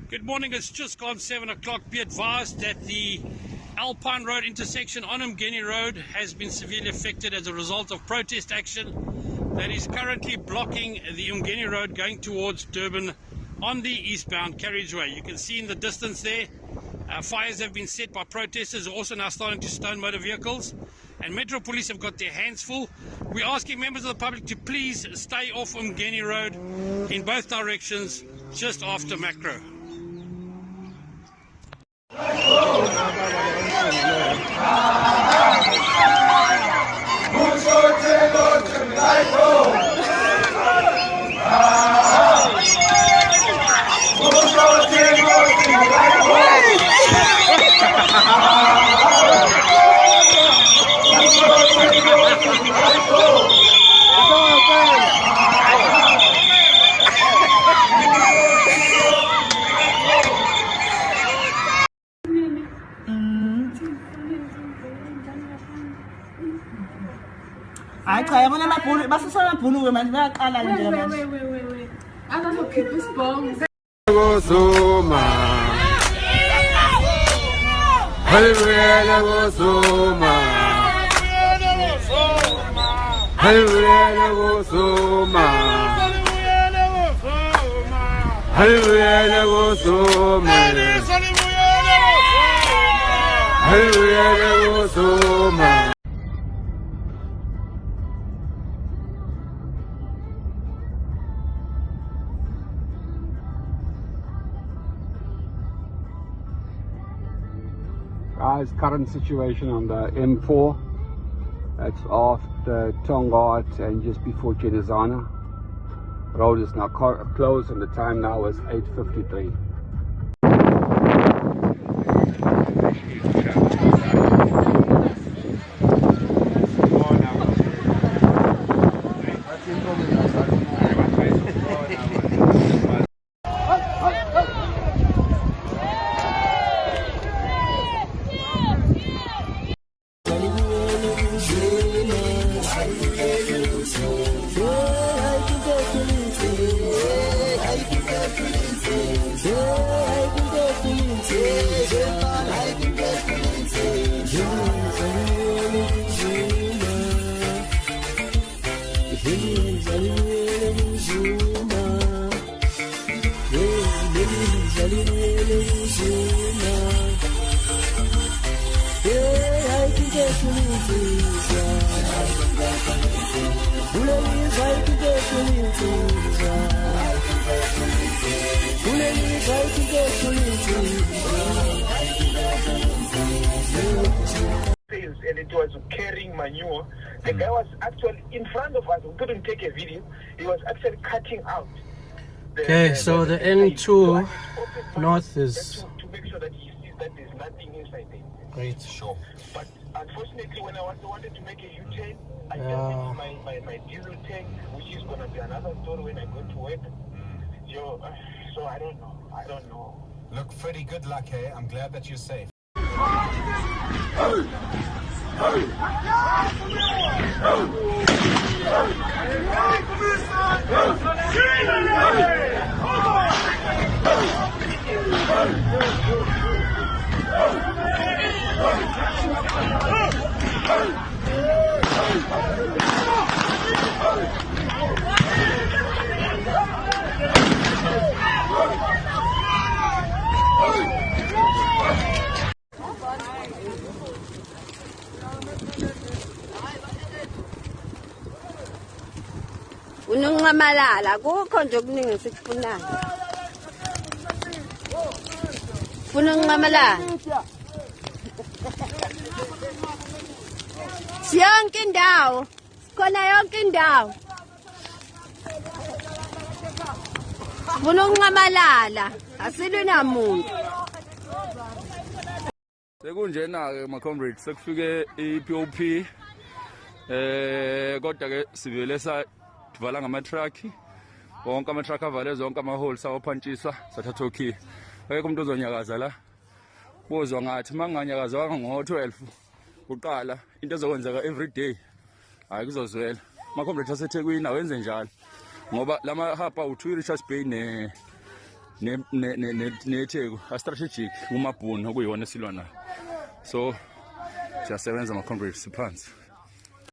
Good morning, it's just gone 7 o'clock. Be advised that the Alpine Road intersection on Umgeni Road has been severely affected as a result of protest action that is currently blocking the Umgeni Road going towards Durban on the eastbound carriageway. You can see in the distance there, fires have been set by protesters who are also now starting to stone motor vehicles, and Metro Police have got their hands full. We're asking members of the public to please stay off Umgeni Road in both directions just after Macro. I try. I'm gonna pull it. But it's not pull it, man. Wait. I don't know. Keep this bomb. Zuma. Hallelujah, Zuma. Hallelujah, Zuma. Hallelujah, Zuma. Hallelujah, Zuma. Guys, current situation on the M4. That's after Tongaat and just before Genizana. Road is now closed and the time now is 8:53. And it was carrying manure. The guy was actually in front of us. We couldn't take a video. He was actually cutting out. So the N2 north is to make sure that he sees that there's nothing inside there. great. Sure. But unfortunately, when I wanted to make a U-turn, I just made my diesel tank, which is going to be another story when I go to work. So I don't know. Look, Freddie, good luck here. I'm glad that you're safe. Unungamalala kukho nje okuningi sikufunayo. Funa ungamalala. Yonke indawo. Khona yonke indawo. Funa ungamalala. Asiluna muntu. Sekunjena ke ma comrades sekufike iPOP kodwa ke sivele savala ngama-truck wonke ama-truck avale zonke ama-hole sawaphantshiswa sathatha okhi akekho umuntu ozonyakaza la bozwa ngathi manganyakazwanga ngo-12 kuqala into ezokwenzeka every day hayi kuzozwela ama-comrades aseThekwini awenze njalo ngoba lama hapa u2 Richards Bay netheku a-strategic kumabhunu okuyiyona esilwa nayo. So siyasebenza ama-comrades siphansi.